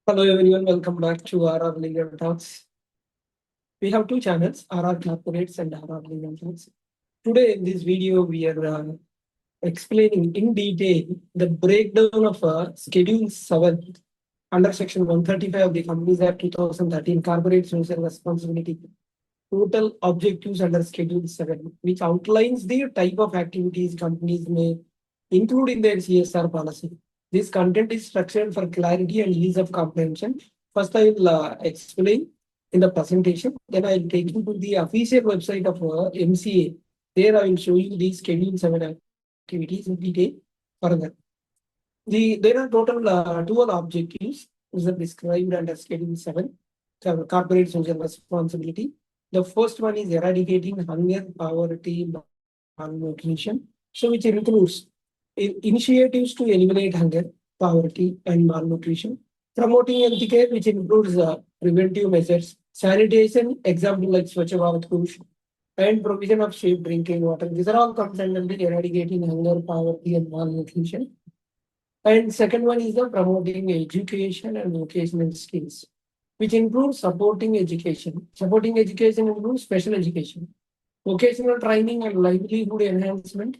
Hello everyone, welcome back to RR Legal Talks. We have two channels, RR Corporates and RR Legal Talks. Today in this video, we are explaining in detail the breakdown of Schedule 7 under Section 135 of the Companies Act 2013 Corporate Social Responsibility. Total objectives under Schedule 7, which outlines the type of activities companies may include in their CSR policy. This content is structured for clarity and ease of comprehension. First, I will explain in the presentation. Then I will take you to the official website of MCA. There I will show you the Schedule 7 activities in detail further. There are total 12 objectives which are described under Schedule 7, corporate social responsibility. The first one is eradicating hunger, poverty, malnutrition. So which includes initiatives to eliminate hunger, poverty, and malnutrition. Promoting health care, which includes preventive measures, sanitation, example like Swachh Bharat Push, and provision of safe drinking water. These are all comes under the eradicating hunger, poverty, and malnutrition. And second one is the promoting education and vocational skills, which includes supporting education. Supporting education includes special education, vocational training, and livelihood enhancement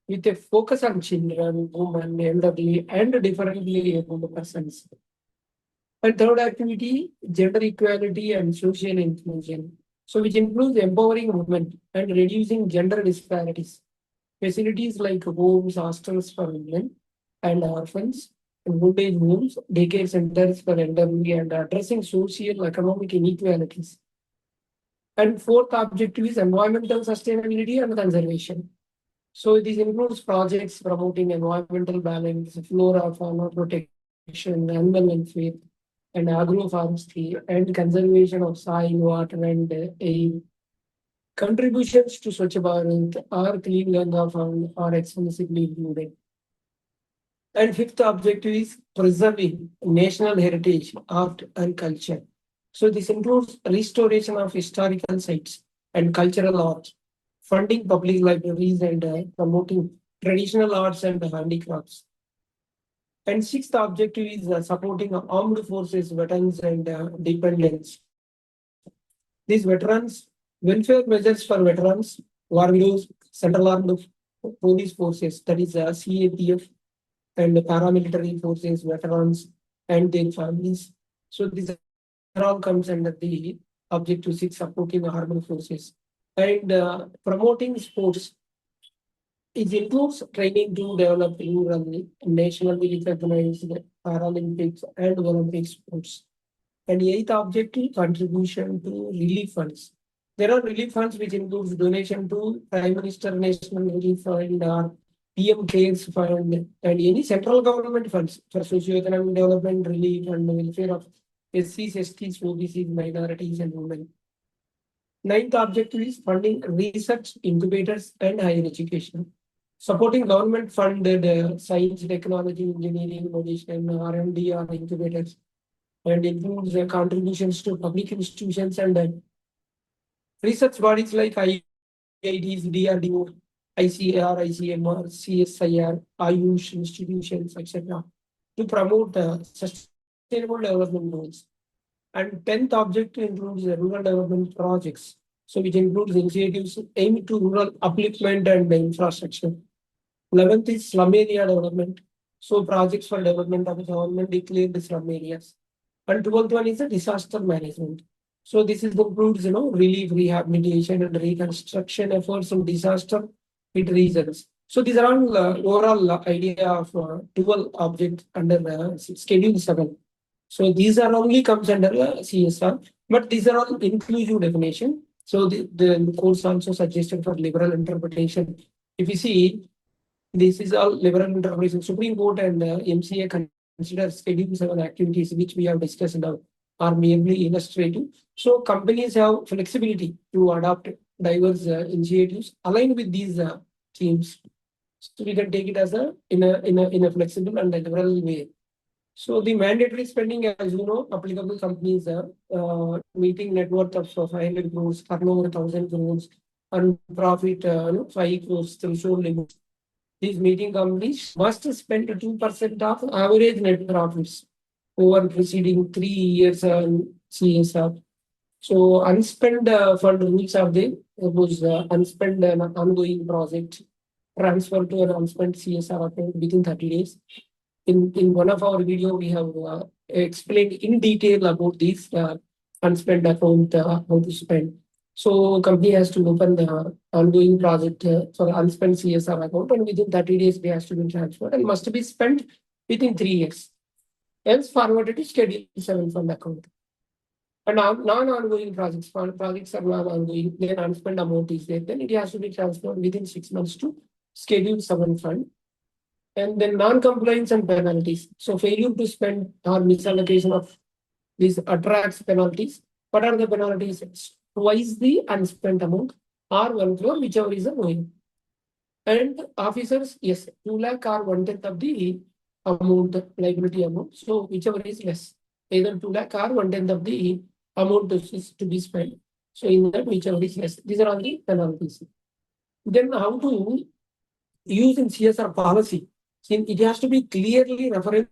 with a focus on children, women, elderly, and differently abled persons. And third activity, gender equality and social inclusion. So which includes empowering women and reducing gender disparities. Facilities like homes, hostels for women and orphans, and old age homes, daycare centers for elderly, and addressing social economic inequalities. And fourth objective is environmental sustainability and conservation. So this includes projects promoting environmental balance, flora, fauna protection, animal welfare, and agroforestry, and conservation of soil, water, and air. Contributions to Swachh Bharat or Clean Ganga Fund are explicitly included. And fifth objective is preserving national heritage, art, and culture. So this includes restoration of historical sites and cultural arts, funding public libraries, and promoting traditional arts and handicrafts. And sixth objective is supporting armed forces, veterans, and dependents. These veterans, welfare measures for veterans, war widows, central armed police forces, that is CAPF, and paramilitary forces, veterans, and their families. So these all comes under the objective 6, supporting armed forces. And promoting sports. It includes training to develop rural, nationally recognized Paralympics and Olympic sports. And eighth objective, contribution to relief funds. There are relief funds which includes donation to Prime Minister National Relief Fund or PM CARES Fund and any central government funds for socio-economic development, relief, and welfare of SCs, STs, OBCs, minorities, and women. Ninth objective is funding research incubators and higher education. Supporting government-funded science, technology, engineering, innovation, R&D, or incubators, and includes contributions to public institutions and research bodies like IITs, DRDO, ICAR, ICMR, CSIR, Ayush institutions, etc., to promote sustainable development goals. And 10th objective includes rural development projects, so which includes initiatives aimed to rural upliftment and infrastructure. 11th is slum area development, so projects for development of government declared slum areas. And 12th one is the disaster management. So this includes relief, rehabilitation, and reconstruction efforts in disaster hit regions. So these are all overall idea of 12 objects under Schedule 7. So these are only comes under CSR, but these are all inclusive definition. So the course also suggested for liberal interpretation. If you see, this is all liberal interpretation. Supreme Court and MCA consider Schedule 7 activities which we have discussed now are merely illustrative. So companies have flexibility to adopt diverse initiatives aligned with these themes. So we can take it as in a flexible and liberal way. So the mandatory spending, as you know, applicable companies meeting net worth of 500 crores, turnover 1,000 crores, and profit 5 crores threshold limits. These meeting companies must spend 2% of average net profits over preceding 3 years on CSR. So unspent fund rules are there. Suppose unspent ongoing project transfer to an unspent CSR account within 30 days. In one of our video, we have explained in detail about this unspent account, how to spend. So company has to open the ongoing project for unspent CSR account, and within 30 days, it has to be transferred and must be spent within 3 years. Else forwarded to Schedule VII fund account. And non-ongoing projects, projects are non-ongoing, then unspent amount is there, then it has to be transferred within 6 months to Schedule VII fund. And then non-compliance and penalties. So failure to spend or misallocation of these attracts penalties. What are the penalties? Twice the unspent amount or 1 crore, whichever is the knowing. And officers, yes, 2 lakh or 1/10 of the amount, liability amount. So whichever is less, either 2 lakh or 1/10 of the amount is to be spent. So in that, whichever is less. These are all the penalties. Then how to use in CSR policy? It has to be clearly referenced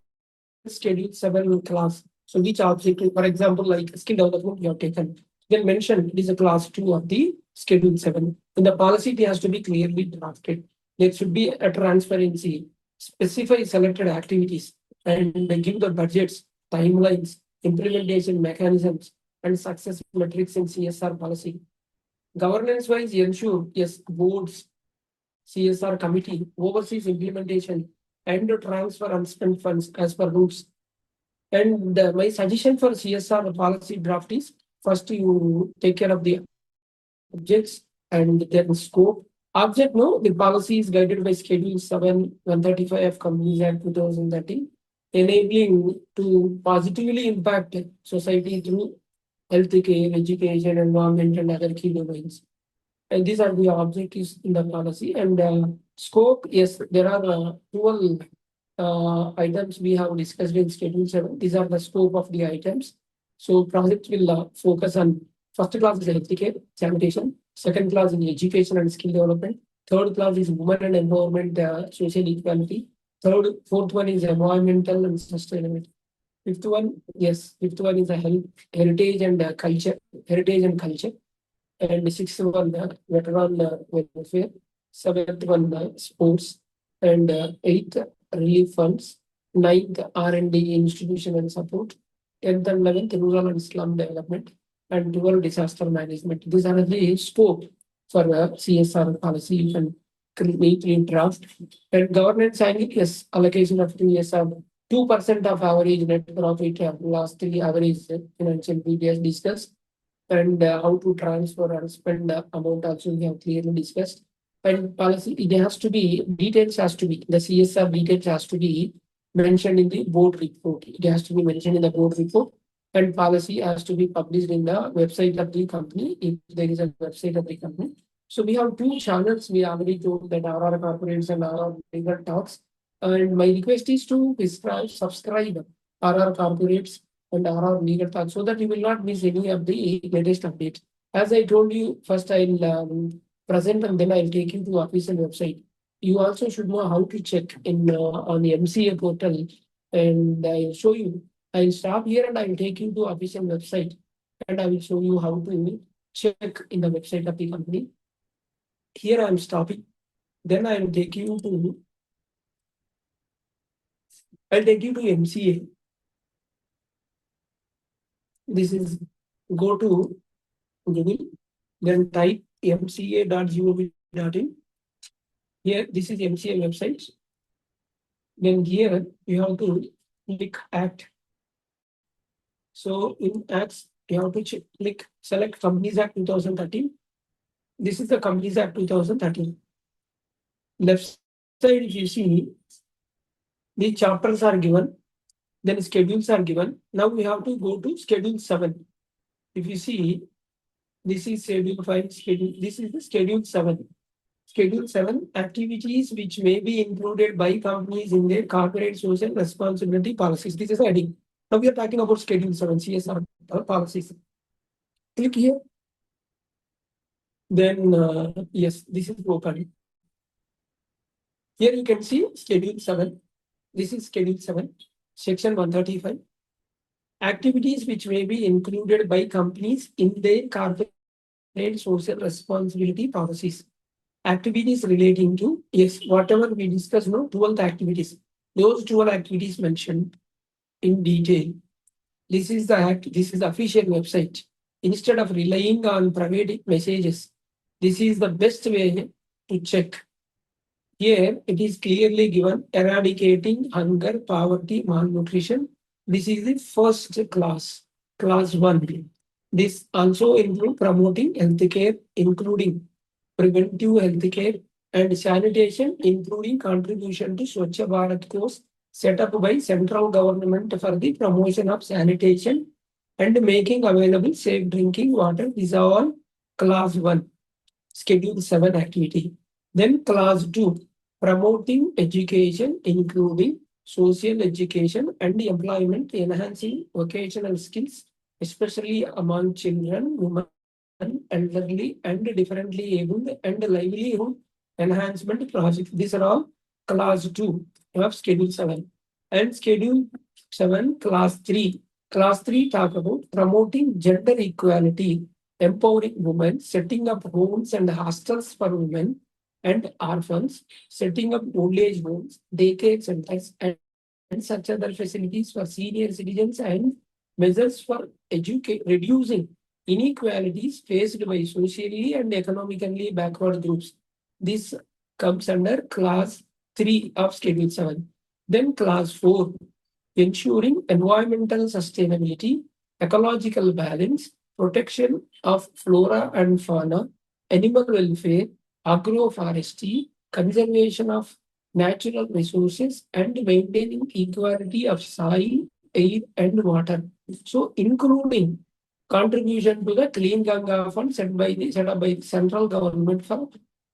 Schedule VII class. So which objective, for example, like skill development you have taken, then mention it is a class 2 of the Schedule VII. In the policy, it has to be clearly drafted. There should be a transparency, specify selected activities, and give the budgets, timelines, implementation mechanisms, and success metrics in CSR policy. Governance-wise, ensure, yes, boards, CSR committee oversees implementation and transfer unspent funds as per rules. And my suggestion for CSR policy draft is first you take care of the objects and then scope. Object, no, the policy is guided by Schedule 7 135 of Companies Act 2013, enabling to positively impact society through healthcare, education, environment, and other key domains. And these are the objectives in the policy. And scope, yes, there are 12 items we have discussed in Schedule 7. These are the scope of the items. So project will focus on first class is healthcare, sanitation. Second class is education and skill development. Third class is women and environment, social equality. Fourth one is environmental and sustainability. Fifth one is a health, heritage and culture. And sixth one, veteran welfare. Seventh one, sports. And eighth, relief funds. Ninth, R&D institution and support. 10th and 11th, rural and slum development. And 12, disaster management. These are the scope for CSR policy. You can neatly draft. And governance angle, yes, allocation of CSR. 2% of average net profit lastly average financial details discussed. And how to transfer and spend the amount also we have clearly discussed. And policy, it has to be, details has to be, the CSR details has to be mentioned in the board report. It has to be mentioned in the board report. And policy has to be published in the website of the company, if there is a website of the company. So we have 2 channels. We already told that RR Corporates and RR Legal Talks. And my request is to subscribe RR Corporates and RR Legal Talks so that you will not miss any of the latest updates. As I told you, first I'll present and then I'll take you to official website. You also should know how to check in on the MCA portal, and I'll show you. I'll stop here and I'll take you to official website, and I will show you how to check in the website of the company. Here I'm stopping. Then I'll take you to MCA. This is, go to Google, then type mca.gov.in. Here, this is MCA website. Then here you have to click Act. So in Acts, you have to click select Companies Act 2013. This is the Companies Act 2013. Left side, if you see, the chapters are given, then schedules are given. Now we have to go to Schedule 7. If you see, this is Schedule 5, this is the Schedule 7. Schedule 7, activities which may be included by companies in their corporate social responsibility policies. This is the heading. Now we are talking about Schedule 7, CSR policies. Click here. Then, yes, this is open. Here you can see Schedule 7. This is Schedule 7, Section 135. Activities which may be included by companies in their corporate social responsibility policies. Activities relating to, yes, whatever we discussed, no, 12 activities. Those 12 activities mentioned in detail. This is the act, this is the official website. Instead of relying on private messages, this is the best way to check. Here it is clearly given eradicating hunger, poverty, malnutrition. This is the first class, class 1. This also includes promoting healthcare, including preventive healthcare and sanitation, including contribution to Swachh Bharat course set up by central government for the promotion of sanitation and making available safe drinking water. These are all class 1, schedule 7 activity. Then class 2, promoting education, including social education and employment, enhancing vocational skills, especially among children, women, elderly, and differently abled, and livelihood enhancement projects. These are all class 2 of schedule 7. And schedule 7, class 3. Class 3 talk about promoting gender equality, empowering women, setting up homes and hostels for women and orphans, setting up old age homes, daycare centers, and such other facilities for senior citizens, and measures for reducing inequalities faced by socially and economically backward groups. This comes under class 3 of schedule 7. Then class 4, ensuring environmental sustainability, ecological balance, protection of flora and fauna, animal welfare, agroforestry, conservation of natural resources, and maintaining equality of soil, air, and water. So, including contribution to the Clean Ganga Fund set up by the central government for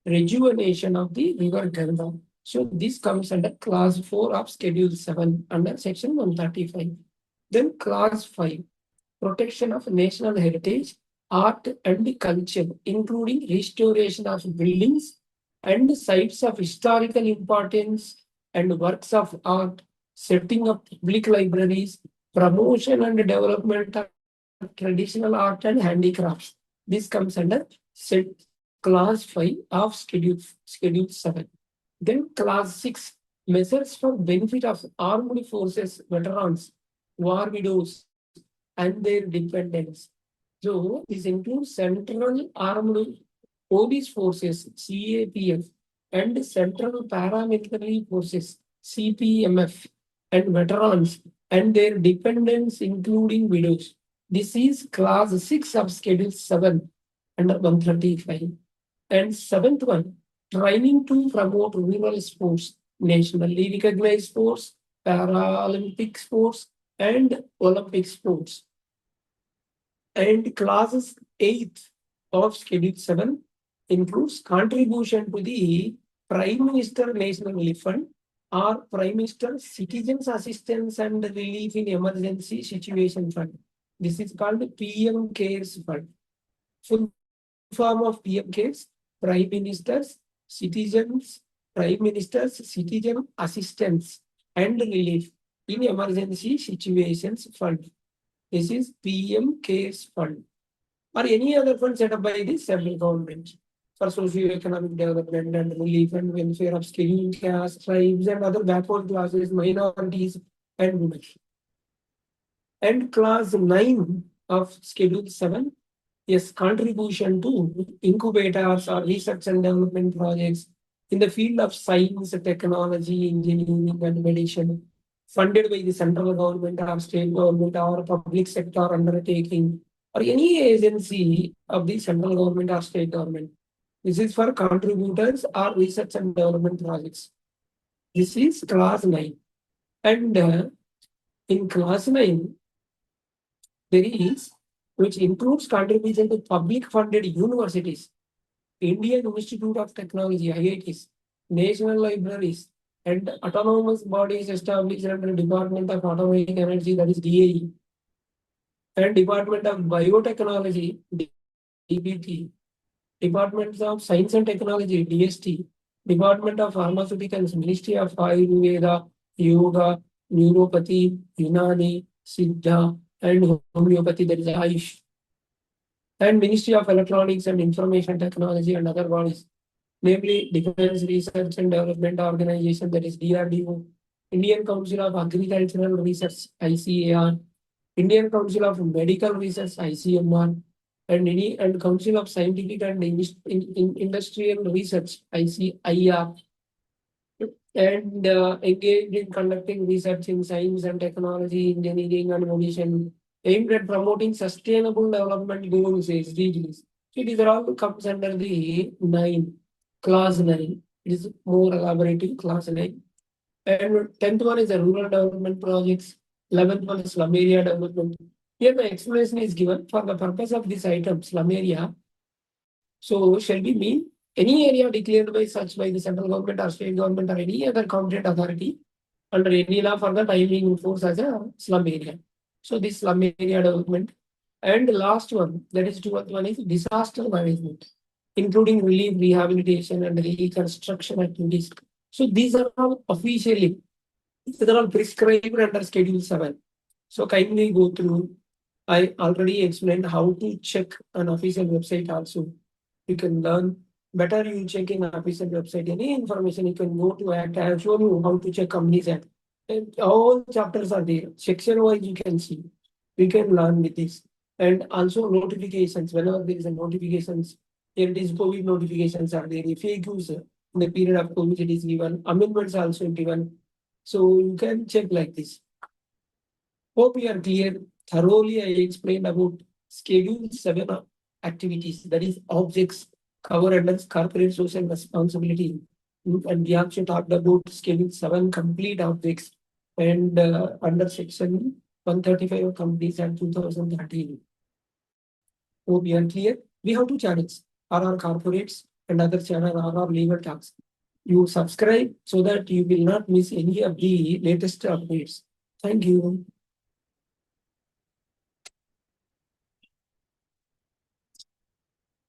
rejuvenation of the river Ganga. So this comes under class 4 of schedule 7 under section 135. Then class 5, protection of national heritage, art and culture, including restoration of buildings and sites of historical importance and works of art, setting up public libraries, promotion and development of traditional art and handicrafts. This comes under set class 5 of schedule 7. Then class 6, measures for benefit of armed forces veterans, war widows, and their dependents. So this includes Central Armed Police Forces, CAPF, and Central Paramilitary Forces, CPMF, and veterans and their dependents, including widows. This is class 6 of schedule 7 under 135. And 7th one, training to promote rural sports, nationally recognized sports, Paralympic sports, and Olympic sports. And classes 8 of schedule 7 includes contribution to the Prime Minister National Relief Fund or Prime Minister Citizens Assistance and Relief in Emergency Situation Fund. This is called PM CARES Fund. Full form of PM CARES, Prime Ministers, Citizens, Prime Ministers, Citizen Assistance and Relief in Emergency Situations Fund. This is PM CARES Fund or any other fund set up by the central government for socio-economic development and relief and welfare of scheduled castes, tribes, and other backward classes, minorities, and women. And class 9 of schedule 7, yes, contribution to incubators or research and development projects in the field of science, technology, engineering, and medicine, funded by the central government or state government or public sector undertaking or any agency of the central government or state government. This is for contributors or research and development projects. This is class 9. And in class 9, there is, which includes contribution to public funded universities, Indian Institute of Technology, IITs, national libraries, and autonomous bodies established under Department of Atomic Energy, that is DAE, and Department of Biotechnology, DBT, Departments of Science and Technology, DST, Department of Pharmaceuticals, Ministry of Ayurveda, Yoga, Neuropathy, Unani, Siddha, and homeopathy, that is Ayush, and Ministry of Electronics and Information Technology and other bodies, namely Defense Research and Development Organization, that is DRDO, Indian Council of Agricultural Research, ICAR, Indian Council of Medical Research, ICMR, and Council of Scientific and Industrial Research, ICIR, and engaged in conducting research in science and technology, engineering and innovation, aimed at promoting sustainable development goals, SDGs. So these are all comes under the 9, clause 9. It is more elaborative, clause 9. And 10th one is the rural development projects. 11th one is slum area development. Here the explanation is given for the purpose of this item, slum area. So shall we mean any area declared by the central government or state government or any other competent authority under any law for the time being enforced as a slum area. So this slum area development. And the last one, that is 12th one, is disaster management, including relief, rehabilitation, and reconstruction activities. So these are all officially, these are all prescribed under Schedule 7. So kindly go through. I already explained how to check an official website also. You can learn better. You check in official website any information. You can go to Act. I have shown you how to check Companies Act. And all chapters are there. Section wise you can see. You can learn with this. And also notifications. Whenever there is a notifications, here it is COVID notifications are there. FAQs in the period of COVID it is given. Amendments also given. So you can check like this. Hope you are clear. Thoroughly I explained about Schedule 7 activities, that is objects cover under corporate social responsibility. And we also talked about Schedule 7 complete objects and under section 135 of Companies Act 2013. Hope you are clear. We have 2 channels, RR Corporates and other channel RR Legal Talks. You subscribe so that you will not miss any of the latest updates. Thank you.